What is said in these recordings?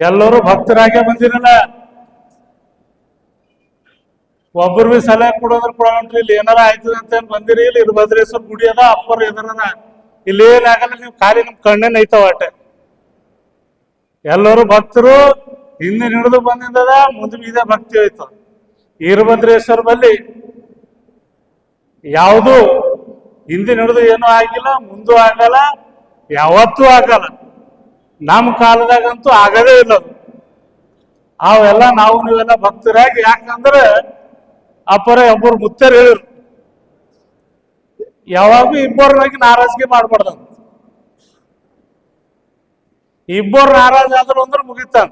ಎಲ್ಲರೂ ಭಕ್ತರಾಗೆ ಬಂದಿರಲ್ಲ. ಒಬ್ಬರು ಬಿ ಸಲಹೆ ಕೊಡೋದ್ರ ಕೊಡೋಣ್ರಿ, ಇಲ್ಲಿ ಏನಾರ ಆಯ್ತದ ಅಂತ ಬಂದಿರಿ. ಇಲ್ಲಿ ಇರ್ಭದ್ರೇಶ್ವರ ಗುಡಿ ಅದ, ಅಪ್ಪರ್ ಎದರದ ಇಲ್ಲಿ ಏನಾಗಲ್ಲ, ನೀವು ಖಾಲಿ ನಿಮ್ ಕಣ್ಣೇ ನೈತಾವ ಅಟ್ಟೆ. ಎಲ್ಲರೂ ಭಕ್ತರು ಹಿಂದಿನ ಹಿಡಿದು ಬಂದಿದ್ದದ, ಮುಂದೆ ಇದೆ ಭಕ್ತಿ ಹೋಯ್ತು. ವೀರಭದ್ರೇಶ್ವರ ಬಲ್ಲಿ ಯಾವುದು ಹಿಂದಿನ ಹಿಡಿದು ಏನೂ ಆಗಿಲ್ಲ, ಮುಂದೂ ಆಗಲ್ಲ, ಯಾವತ್ತೂ ಆಗಲ್ಲ. ನಮ್ಮ ಕಾಲದಾಗಂತೂ ಆಗದೇ ಇಲ್ಲ. ಅವೆಲ್ಲ ನಾವು ನೀವೆಲ್ಲ ಭಕ್ತರಾಗಿ, ಯಾಕಂದ್ರೆ ಅಪ್ಪರ ಒಬ್ಬರು ಮುತ್ತರು ಹೇಳಿರು, ಯಾವಾಗ ಇಬ್ಬರನಾಗಿ ನಾರಾಜಿಗೆ ಮಾಡ್ಬಾರ್ದಂತ. ಇಬ್ಬರು ನಾರಾಜ್ ಆದ್ರು ಅಂದ್ರೆ ಮುಗಿತಾನ.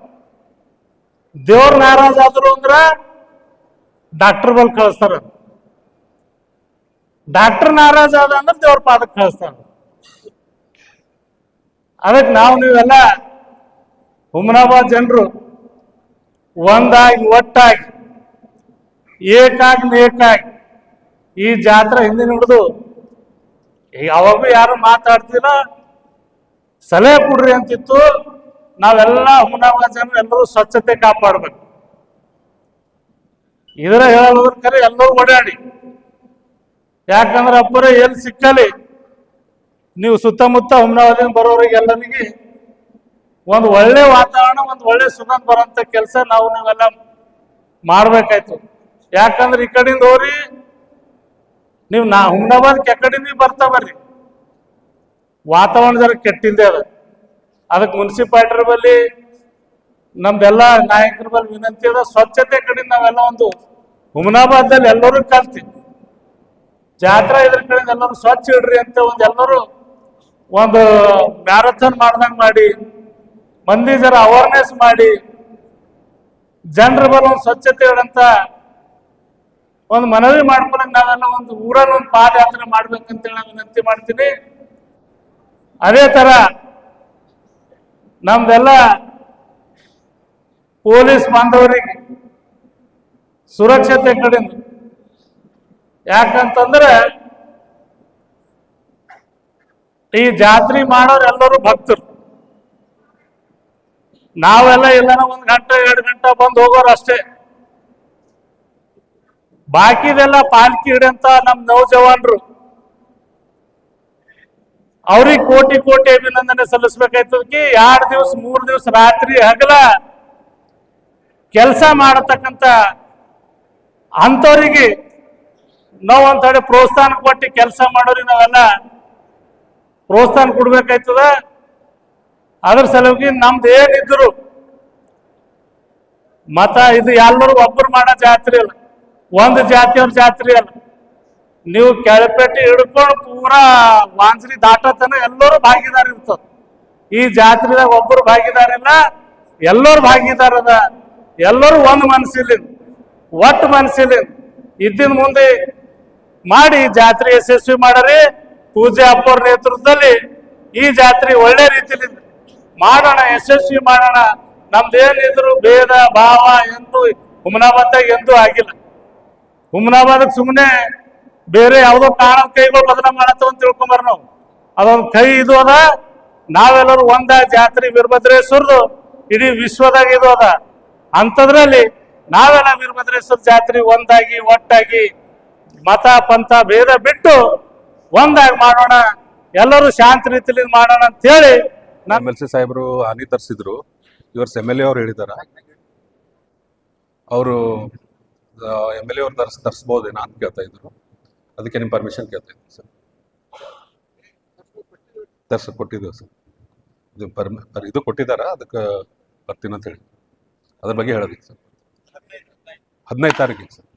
ದೇವ್ರ ನಾರಾಜ್ ಆದ್ರು ಅಂದ್ರ ಡಾಕ್ಟರ್ ಬಲ್ ಕಳಿಸ್ತಾರ. ಡಾಕ್ಟರ್ ನಾರಾಜ್ ಆದ ಅಂದ್ರೆ ದೇವ್ರ ಪಾದಕ್ಕೆ ಕಳಿಸ್ತಾರ. ಅದಕ್ಕೆ ನಾವು ನೀವೆಲ್ಲ ಹುಮನಾಬಾದ್ ಜನರು ಒಂದಾಗಿ ಒಟ್ಟಾಗಿ ಏಕಾಗಿ ನೇಕಾಗಿ ಈ ಜಾತ್ರೆ ಹಿಂದಿನ ಹಿಡಿದು ಯಾವಾಗ ಯಾರು ಮಾತಾಡ್ತಿಲ್ಲ, ಸಲಹೆ ಕೊಡ್ರಿ ಅಂತಿತ್ತು. ನಾವೆಲ್ಲ ಹುಮನಾಬಾದ್ ಜನರು ಎಲ್ಲರೂ ಸ್ವಚ್ಛತೆ ಕಾಪಾಡ್ಬೇಕು. ಇದರ ಹೇಳೋದ್ರ ಕರೆ ಎಲ್ಲರೂ ಓಡಾಡಿ. ಯಾಕಂದ್ರೆ ಅಪ್ಪರೇ ಎಲ್ಲಿ ಸಿಕ್ಕಲಿ ನೀವು ಸುತ್ತಮುತ್ತ ಹುಮನಾಬಾದಿಂದ ಬರೋರಿಗೆ ಎಲ್ಲರಿಗೆ ಒಂದು ಒಳ್ಳೆ ವಾತಾವರಣ, ಒಂದು ಒಳ್ಳೆ ಸುಗಂಧ ಬರೋಂಥ ಕೆಲಸ ನಾವೆಲ್ಲ ಮಾಡ್ಬೇಕಾಯ್ತು. ಯಾಕಂದ್ರೆ ಈ ಕಡೆಯಿಂದ ಹೋರಿ ನೀವು ಹುಮನಾಬಾದ್ಗೆ ಎಕಡೆಯಿಂದ ಬರ್ತಾ ಬರ್ರಿ, ವಾತಾವರಣ ಜರ ಕೆಟ್ಟಿಂದೆ ಅದ. ಅದಕ್ಕೆ ಮುನ್ಸಿಪಾಲ್ಟಿ ಬಲ್ಲಿ ನಮ್ದೆಲ್ಲ ನಾಯಕರ ಬಲ್ಲಿ ವಿನಂತಿ ಅದ, ಸ್ವಚ್ಛತೆ ಕಡೆಯಿಂದ ನಾವೆಲ್ಲ ಒಂದು ಹುಮನಾಬಾದಲ್ಲಿ ಎಲ್ಲರೂ ಕಲ್ತೀವಿ. ಜಾತ್ರಾ ಇದ್ರ ಕಡೆಯಿಂದ ಎಲ್ಲರೂ ಸ್ವಚ್ಛ ಇಡ್ರಿ ಅಂತ ಎಲ್ಲರೂ ಒಂದು ಮ್ಯಾರಥಾನ್ ಮಾಡ್ದಂಗೆ ಮಾಡಿ, ಮಂದಿ ಜರ ಅವೇರ್ನೆಸ್ ಮಾಡಿ, ಜನರ ಬಲ್ಲ ಒಂದು ಸ್ವಚ್ಛತೆ ಇಡಂತ ಒಂದು ಮನವಿ ಮಾಡ್ಕೊಳಕ್ ನಾವೆಲ್ಲ ಒಂದು ಊರಲ್ಲಿ ಒಂದು ಪಾದಯಾತ್ರೆ ಮಾಡ್ಬೇಕಂತೇಳಿ ನಾನು ವಿನಂತಿ ಮಾಡ್ತೀನಿ. ಅದೇ ತರ ನಮ್ದೆಲ್ಲ ಪೊಲೀಸ್ ಬಾಂಧವರಿಗೆ ಸುರಕ್ಷತೆ ಕಡೆಯಿಂದ, ಯಾಕಂತಂದ್ರೆ ಈ ಜಾತ್ರೆ ಮಾಡೋರು ಎಲ್ಲರೂ ಭಕ್ತರು. ನಾವೆಲ್ಲ ಎಲ್ಲಾರ 1 ಗಂಟೆ 2 ಗಂಟೆ ಬಂದು ಹೋಗೋರು ಅಷ್ಟೇ. ಬಾಕಿದೆಲ್ಲ ಪಾಲ್ಕಿ ಹಿಡಿಯಂತ ನಮ್ ನೌಜವಾನ್ರು, ಅವ್ರಿಗೆ ಕೋಟಿ ಕೋಟಿ ಅಭಿನಂದನೆ ಸಲ್ಲಿಸ್ಬೇಕಾಯ್ತದಕ್ಕೆ. 2 ದಿವಸ 3 ದಿವಸ ರಾತ್ರಿ ಹಗಲ ಕೆಲಸ ಮಾಡತಕ್ಕಂಥ ಅಂಥವ್ರಿಗೆ ನಾವು ಒಂದ್ ಪ್ರೋತ್ಸಾಹ ಕೊಟ್ಟು ಕೆಲಸ ಮಾಡೋರಿಗೆ ನಾವೆಲ್ಲ ಪ್ರೋತ್ಸಾಹ ಕೊಡ್ಬೇಕಾಯ್ತದ. ಅದ್ರ ಸಲುವಾಗಿ ನಮ್ದು ಏನಿದ್ರು ಮತ ಇದು ಎಲ್ಲರೂ ಒಬ್ಬರು ಮಾಡೋ ಜಾತ್ರೆ ಅಲ್ಲ, ಒಂದು ಜಾತಿಯವ್ರ ಜಾತ್ರೆ ಅಲ್ಲ. ನೀವು ಕೆಳಪೇಟೆ ಹಿಡ್ಕೊಂಡು ಪೂರಾ ವಾಂಜ್ರಿ ದಾಟತನ ಎಲ್ಲರೂ ಭಾಗಿದಾರ ಇರ್ತದ. ಈ ಜಾತ್ರೆದಾಗ ಒಬ್ಬರು ಭಾಗಿದಾರ ಇಲ್ಲ, ಎಲ್ಲರೂ ಭಾಗಿದಾರ ಅದ. ಎಲ್ಲರೂ ಒಂದು ಮನಸ್ಸಿಲಿಂದ ಒಟ್ಟು ಮನಸ್ಸಿಲಿಂದ ಇದ್ದಿನ ಮುಂದೆ ಮಾಡಿ ಜಾತ್ರೆ ಯಶಸ್ವಿ ಮಾಡರಿ. ಪೂಜೆ ಅಪ್ಪವ್ರ ನೇತೃತ್ವದಲ್ಲಿ ಈ ಜಾತ್ರೆ ಒಳ್ಳೆ ರೀತಿಯಲ್ಲಿ ಮಾಡೋಣ, ಯಶಸ್ವಿ ಮಾಡೋಣ. ನಮ್ದೇನಿದ್ರು ಭೇದ ಭಾವ ಎಂದು ಹುಮನಾಬಾದ್ದಾಗ ಎಂದೂ ಆಗಿಲ್ಲ. ಹುಮನಾಬಾದಕ್ಕೆ ಸುಮ್ಮನೆ ಬೇರೆ ಯಾವುದೋ ಕಾರಣದ ಕೈಗಳು ಬದಲ ಮಾಡತ್ತವ ಅಂತ ತಿಳ್ಕೊಂಬಾರ ನಾವು. ಅದೊಂದು ಕೈ ಇದು ಅದ. ನಾವೆಲ್ಲರೂ ಒಂದ ಜಾತ್ರೆ ವೀರಭದ್ರೇಶ್ವರದು ಇಡೀ ವಿಶ್ವದಾಗ ಇದು ಅದ. ಅಂಥದ್ರಲ್ಲಿ ನಾವೆಲ್ಲ ವೀರಭದ್ರೇಶ್ವರ ಜಾತ್ರೆ ಒಂದಾಗಿ ಒಟ್ಟಾಗಿ ಮತ ಪಂಥ ಭೇದ ಬಿಟ್ಟು ಒಂದಾಗಿ ಮಾಡೋಣ, ಎಲ್ಲರೂ ಶಾಂತ ರೀತಿಯಲ್ಲಿ ಮಾಡೋಣ ಅಂತ ಹೇಳಿ MLC ಸಾಹೇಬರು ಹಾನಿ ತರಿಸಿದ್ರು. ಇವ್ರ MLA ಅವ್ರು ಹೇಳಿದಾರ, ಅವರು MLA ಅವ್ರು ತರಿಸ್ಬೋದೇನೋ ಅಂತ ಕೇಳ್ತಾ ಇದ್ರು. ಅದಕ್ಕೆ ನಿಮ್ಮ ಪರ್ಮಿಷನ್ ಕೇಳ್ತಾ ಇದ್ದೀನಿ ಸರ್. ಕೊಟ್ಟಿದ್ದೇವೆ ಸರ್. ಇದು ಕೊಟ್ಟಿದ್ದಾರ, ಅದಕ್ಕೆ ಬರ್ತೀನಿ ಅಂತ ಹೇಳಿ ಅದ್ರ ಬಗ್ಗೆ ಹೇಳೋದಿಕ್ಕೆ ಸರ್. 15 ತಾರೀಕಿಗೆ ಸರ್.